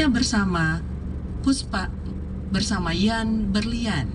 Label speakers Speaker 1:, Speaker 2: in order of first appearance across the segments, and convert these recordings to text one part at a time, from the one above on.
Speaker 1: Selengkapnya bersama Puspa bersama Yan Berlian.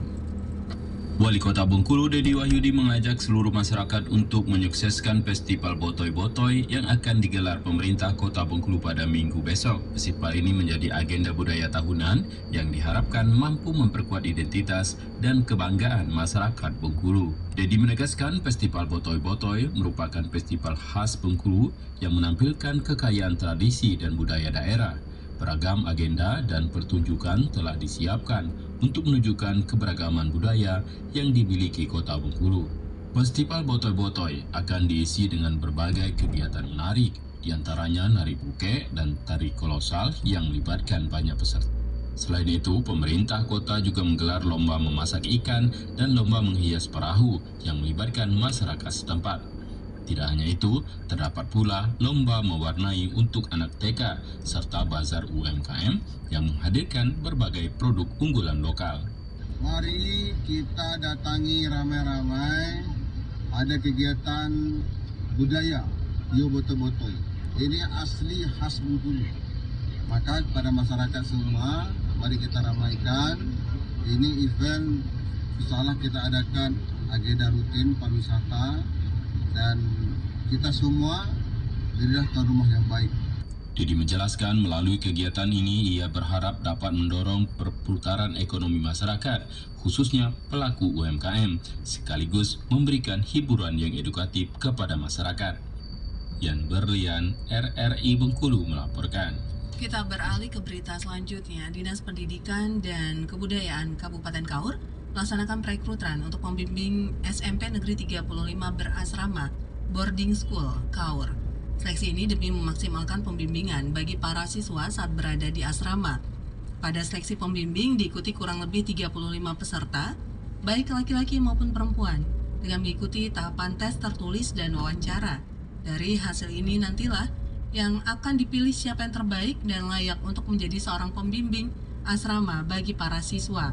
Speaker 2: Wali Kota Bengkulu Dedi Wahyudi mengajak seluruh masyarakat untuk menyukseskan Festival Botoy-Botoy yang akan digelar pemerintah Kota Bengkulu pada Minggu besok. Festival ini menjadi agenda budaya tahunan yang diharapkan mampu memperkuat identitas dan kebanggaan masyarakat Bengkulu. Dedi menegaskan Festival Botoy-Botoy merupakan festival khas Bengkulu yang menampilkan kekayaan tradisi dan budaya daerah. Beragam agenda dan pertunjukan telah disiapkan untuk menunjukkan keberagaman budaya yang dimiliki Kota Bengkulu. Festival Botoy-Botoy akan diisi dengan berbagai kegiatan menarik, diantaranya nari buke dan tari kolosal yang melibatkan banyak peserta. Selain itu, pemerintah kota juga menggelar lomba memasak ikan dan lomba menghias perahu yang melibatkan masyarakat setempat. Tidak hanya itu, terdapat pula lomba mewarnai untuk anak TK, serta bazar UMKM yang menghadirkan berbagai produk unggulan lokal.
Speaker 3: Mari kita datangi ramai-ramai, ada kegiatan budaya, Yo Botoy-Botoy. Ini asli khas Bengkulu. Maka kepada masyarakat semua, mari kita ramaikan. Ini event, insyaallah kita adakan agenda rutin pariwisata, dan kita semua berilah tuan rumah yang baik.
Speaker 2: Dedi menjelaskan melalui kegiatan ini ia berharap dapat mendorong perputaran ekonomi masyarakat, khususnya pelaku UMKM, sekaligus memberikan hiburan yang edukatif kepada masyarakat. Yan Berlian, RRI Bengkulu melaporkan.
Speaker 1: Kita beralih ke berita selanjutnya. Dinas Pendidikan dan Kebudayaan Kabupaten Kaur melaksanakan perekrutan untuk pembimbing SMP Negeri 35 berasrama Boarding School Kaur. Seleksi ini demi memaksimalkan pembimbingan bagi para siswa saat berada di asrama. Pada seleksi pembimbing diikuti kurang lebih 35 peserta, baik laki-laki maupun perempuan, dengan mengikuti tahapan tes tertulis dan wawancara. Dari hasil ini nantilah yang akan dipilih siapa yang terbaik dan layak untuk menjadi seorang pembimbing asrama bagi para siswa.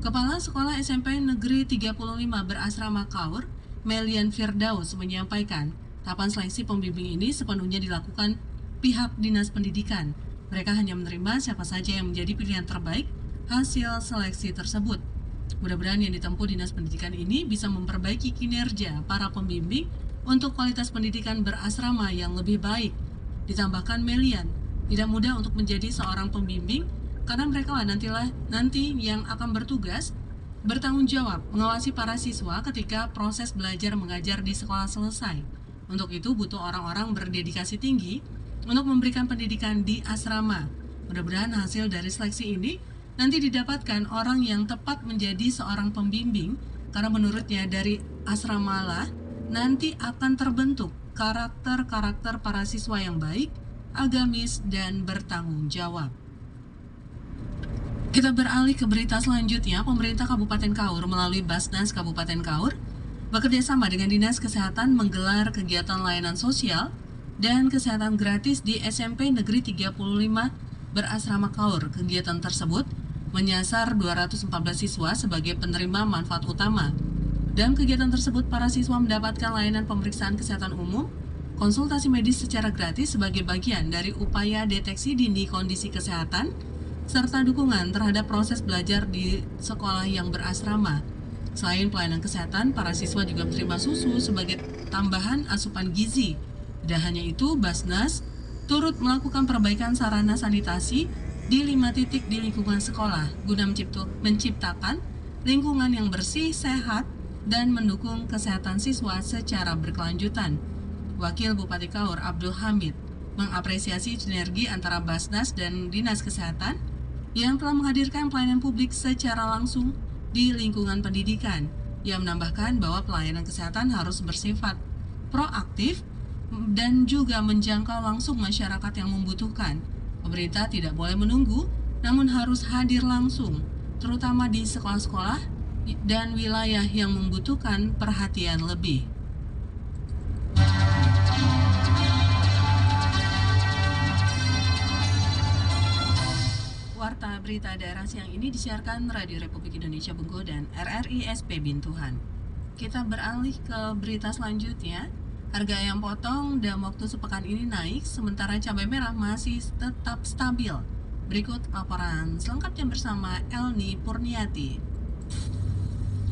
Speaker 1: Kepala Sekolah SMP Negeri 35 berasrama Kaur, Melian Firdaus menyampaikan, tahapan seleksi pembimbing ini sepenuhnya dilakukan pihak Dinas Pendidikan. Mereka hanya menerima siapa saja yang menjadi pilihan terbaik hasil seleksi tersebut. Mudah-mudahan yang ditempuh Dinas Pendidikan ini bisa memperbaiki kinerja para pembimbing untuk kualitas pendidikan berasrama yang lebih baik. Ditambahkan Melian, tidak mudah untuk menjadi seorang pembimbing karena mereka lah nanti yang akan bertugas bertanggung jawab mengawasi para siswa ketika proses belajar mengajar di sekolah selesai. Untuk itu butuh orang-orang berdedikasi tinggi untuk memberikan pendidikan di asrama. Mudah-mudahan hasil dari seleksi ini nanti didapatkan orang yang tepat menjadi seorang pembimbing, karena menurutnya dari asrama lah nanti akan terbentuk karakter-karakter para siswa yang baik, agamis, dan bertanggung jawab. Kita beralih ke berita selanjutnya. Pemerintah Kabupaten Kaur melalui Basnas Kabupaten Kaur bekerjasama dengan Dinas Kesehatan menggelar kegiatan layanan sosial dan kesehatan gratis di SMP Negeri 35 berasrama Kaur. Kegiatan tersebut menyasar 214 siswa sebagai penerima manfaat utama. Dalam kegiatan tersebut, para siswa mendapatkan layanan pemeriksaan kesehatan umum, konsultasi medis secara gratis sebagai bagian dari upaya deteksi dini kondisi kesehatan, serta dukungan terhadap proses belajar di sekolah yang berasrama. Selain pelayanan kesehatan, para siswa juga menerima susu sebagai tambahan asupan gizi. Tidak hanya itu, Basnas turut melakukan perbaikan sarana sanitasi di 5 titik di lingkungan sekolah guna menciptakan lingkungan yang bersih, sehat, dan mendukung kesehatan siswa secara berkelanjutan. Wakil Bupati Kaur Abdul Hamid mengapresiasi sinergi antara Basnas dan Dinas Kesehatan yang telah menghadirkan pelayanan publik secara langsung di lingkungan pendidikan. Ia menambahkan bahwa pelayanan kesehatan harus bersifat proaktif dan juga menjangkau langsung masyarakat yang membutuhkan. Pemerintah tidak boleh menunggu, namun harus hadir langsung, terutama di sekolah-sekolah dan wilayah yang membutuhkan perhatian lebih. Warta berita daerah siang ini disiarkan Radio Republik Indonesia Bengkulu dan RRI SP Bintuhan. Kita beralih ke berita selanjutnya. Harga ayam potong dalam waktu sepekan ini naik, sementara cabai merah masih tetap stabil. Berikut laporan selengkapnya bersama Elni Purniati.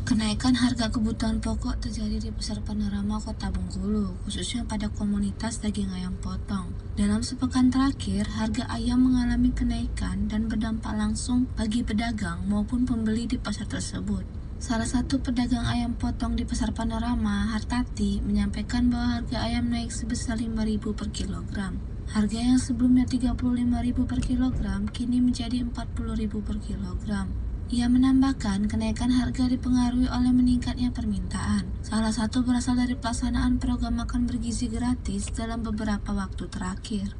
Speaker 4: Kenaikan harga kebutuhan pokok terjadi di Pasar Panorama Kota Bengkulu, khususnya pada komoditas daging ayam potong. Dalam sepekan terakhir, harga ayam mengalami kenaikan dan berdampak langsung bagi pedagang maupun pembeli di pasar tersebut. Salah satu pedagang ayam potong di Pasar Panorama, Hartati, menyampaikan bahwa harga ayam naik sebesar 5.000 per kilogram. Harga yang sebelumnya 35.000 per kilogram kini menjadi 40.000 per kilogram. Ia menambahkan kenaikan harga dipengaruhi oleh meningkatnya permintaan. Salah satu berasal dari pelaksanaan program makan bergizi gratis dalam beberapa waktu terakhir.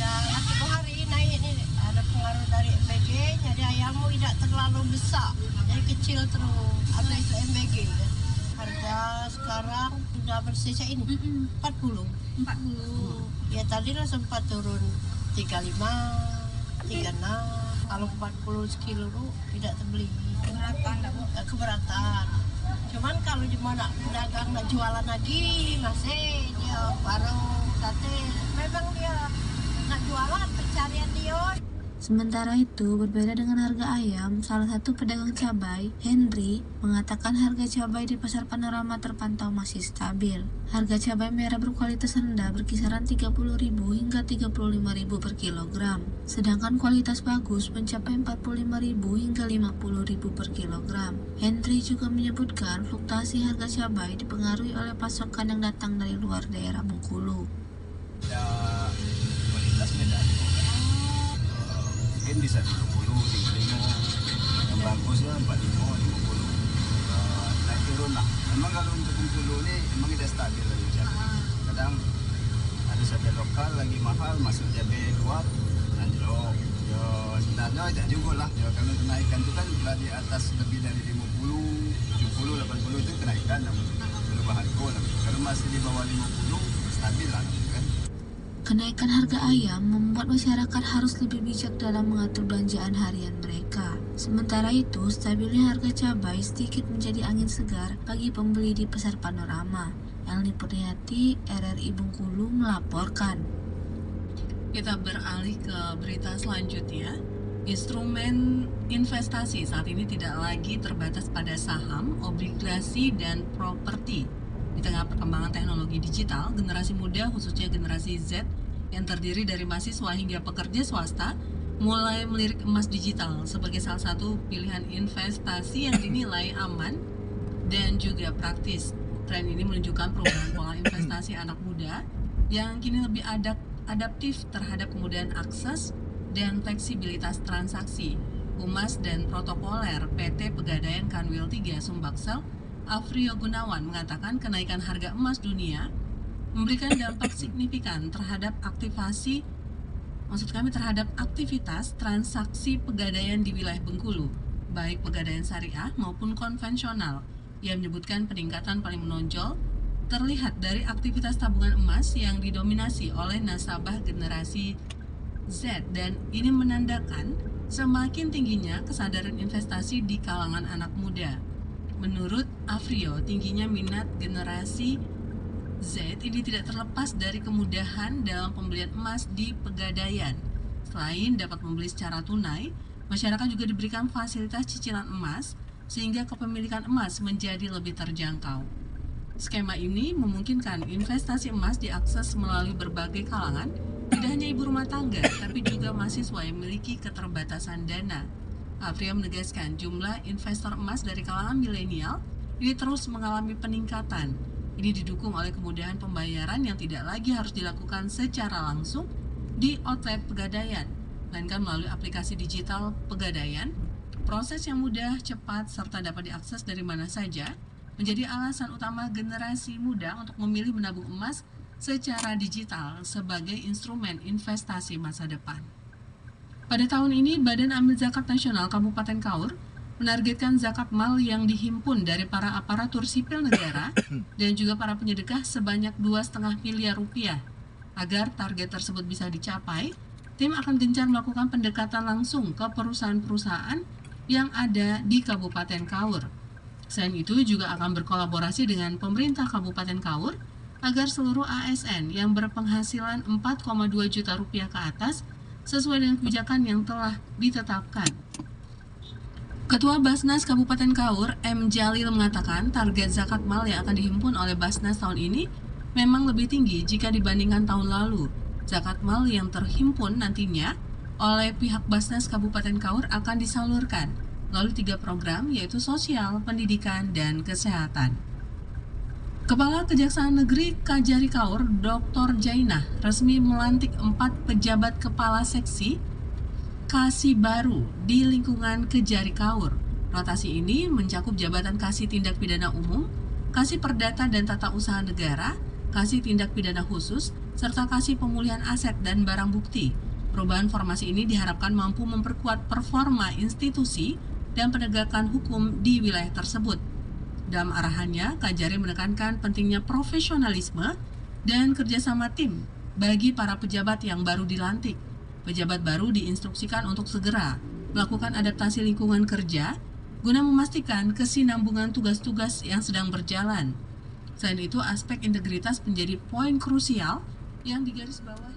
Speaker 5: Dalam 1 hari naik ini ada pengaruh dari MBG, jadi ayammu tidak terlalu besar, jadi kecil terus. Ada itu MBG. Harga sekarang sudah bersisa ini 40. Ya tadi lah sempat turun 35, 36. Kalau 40 sekilo tuh tidak terbeli. Keberatan. Cuman kalau gimana pedagang nak jualan lagi masih dia warung sate. Memang dia nak jualan pencarian dia.
Speaker 4: Sementara itu, berbeda dengan harga ayam, salah satu pedagang cabai, Henry, mengatakan harga cabai di Pasar Panorama terpantau masih stabil. Harga cabai merah berkualitas rendah berkisaran 30.000 hingga 35.000 per kilogram, sedangkan kualitas bagus mencapai 45.000 hingga 50.000 per kilogram. Henry juga menyebutkan fluktuasi harga cabai dipengaruhi oleh pasokan yang datang dari luar daerah Bengkulu.
Speaker 6: Ya, kualitas beda. Mungkin bisa 30, 35, yang bagusnya 45, 50, naik turun lah. Memang kalau untuk Bengkulu ini memang tidak stabil lagi cabai. Kadang ada cabai lokal lagi mahal, masuk cabai luar anjlok. Ya sebenarnya tidak juga lah. Ya kalau kenaikan itu kan bila di atas lebih dari 50, 70, 80 itu kenaikan berubah harga lah. Kalau masih di bawah 50 stabil lah kan.
Speaker 4: Kenaikan harga ayam membuat masyarakat harus lebih bijak dalam mengatur belanjaan harian mereka. Sementara itu, stabilnya harga cabai sedikit menjadi angin segar bagi pembeli di Pasar Panorama. Elni Purniati, RRI Bengkulu melaporkan.
Speaker 1: Kita beralih ke berita selanjutnya. Instrumen investasi saat ini tidak lagi terbatas pada saham, obligasi, dan properti. Di tengah perkembangan teknologi digital, generasi muda khususnya generasi Z yang terdiri dari mahasiswa hingga pekerja swasta mulai melirik emas digital sebagai salah satu pilihan investasi yang dinilai aman dan juga praktis. Tren ini menunjukkan perubahan pola investasi anak muda yang kini lebih adaptif terhadap kemudahan akses dan fleksibilitas transaksi. Humas dan Protokoler PT Pegadaian Kanwil 3 Sumbaksel, Afrio Gunawan, mengatakan kenaikan harga emas dunia memberikan dampak signifikan terhadap terhadap aktivitas transaksi pegadaian di wilayah Bengkulu, baik pegadaian syariah maupun konvensional. Ia menyebutkan peningkatan paling menonjol terlihat dari aktivitas tabungan emas yang didominasi oleh nasabah generasi Z, dan ini menandakan semakin tingginya kesadaran investasi di kalangan anak muda. Menurut Afrio, tingginya minat generasi Z ini tidak terlepas dari kemudahan dalam pembelian emas di pegadaian. Selain dapat membeli secara tunai, masyarakat juga diberikan fasilitas cicilan emas sehingga kepemilikan emas menjadi lebih terjangkau. Skema ini memungkinkan investasi emas diakses melalui berbagai kalangan, tidak hanya ibu rumah tangga, tapi juga mahasiswa yang memiliki keterbatasan dana. Afrio menegaskan jumlah investor emas dari kalangan milenial ini terus mengalami peningkatan. Ini didukung oleh kemudahan pembayaran yang tidak lagi harus dilakukan secara langsung di outlet pegadaian, melainkan melalui aplikasi digital pegadaian. Proses yang mudah, cepat, serta dapat diakses dari mana saja menjadi alasan utama generasi muda untuk memilih menabung emas secara digital sebagai instrumen investasi masa depan. Pada tahun ini, Badan Amil Zakat Nasional Kabupaten Kaur menargetkan zakat mal yang dihimpun dari para aparatur sipil negara dan juga para penyedekah sebanyak 2,5 miliar rupiah. Agar target tersebut bisa dicapai, tim akan gencar melakukan pendekatan langsung ke perusahaan-perusahaan yang ada di Kabupaten Kaur. Selain itu juga akan berkolaborasi dengan pemerintah Kabupaten Kaur agar seluruh ASN yang berpenghasilan 4,2 juta rupiah ke atas sesuai dengan kebijakan yang telah ditetapkan. Ketua Basnas Kabupaten Kaur, M. Jalil mengatakan target zakat mal yang akan dihimpun oleh Basnas tahun ini memang lebih tinggi jika dibandingkan tahun lalu. Zakat mal yang terhimpun nantinya oleh pihak Basnas Kabupaten Kaur akan disalurkan melalui 3 program, yaitu sosial, pendidikan, dan kesehatan. Kepala Kejaksaan Negeri Kajari Kaur, Dr. Jainah, resmi melantik 4 pejabat kepala seksi Kasih baru di lingkungan Kejari Kaur. Rotasi ini mencakup jabatan Kasih Tindak Pidana Umum, Kasih Perdata dan Tata Usaha Negara, Kasih Tindak Pidana Khusus, serta Kasih Pemulihan Aset dan Barang Bukti. Perubahan formasi ini diharapkan mampu memperkuat performa institusi dan penegakan hukum di wilayah tersebut. Dalam arahannya, Kajari menekankan pentingnya profesionalisme dan kerjasama tim bagi para pejabat yang baru dilantik. Pejabat baru diinstruksikan untuk segera melakukan adaptasi lingkungan kerja guna memastikan kesinambungan tugas-tugas yang sedang berjalan. Selain itu, aspek integritas menjadi poin krusial yang digarisbawahi.